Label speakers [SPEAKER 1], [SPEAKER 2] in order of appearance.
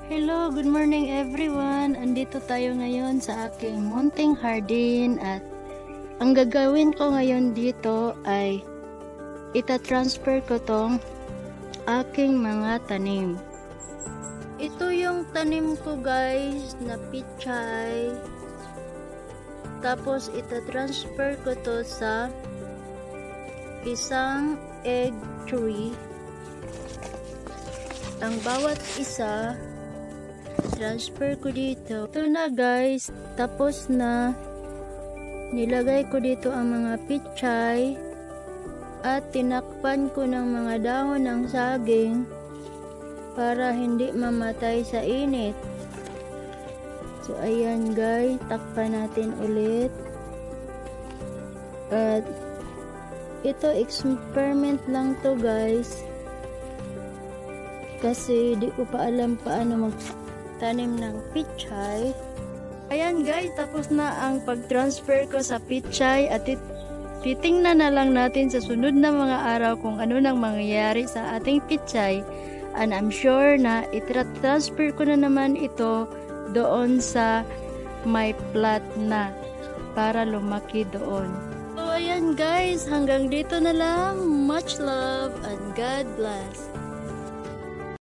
[SPEAKER 1] Hello, good morning everyone. Andito tayo ngayon sa aking munting hardin at ang gagawin ko ngayon dito ay ita-transfer ko tong aking mga tanim. Ito yung tanim ko guys na pichay. Tapos ita-transfer ko to sa isang egg tree. Ang bawat isa transfer ko dito. Ito na guys, tapos na. Nilagay ko dito ang mga pichay at tinakpan ko ng mga dahon ng saging para hindi mamatay sa init. So ayan guys, takpan natin ulit. At ito experiment lang to guys, kasi di ko pa alam paano magtanim ng pichay. Ayan guys, tapos na ang pag-transfer ko sa pichay at titingnan na lang natin sa sunod na mga araw kung ano nang mangyayari sa ating pichay. And I'm sure na itra-transfer ko na naman ito doon sa may plot na para lumaki doon. So ayan guys, hanggang dito na lang. Much love and God bless.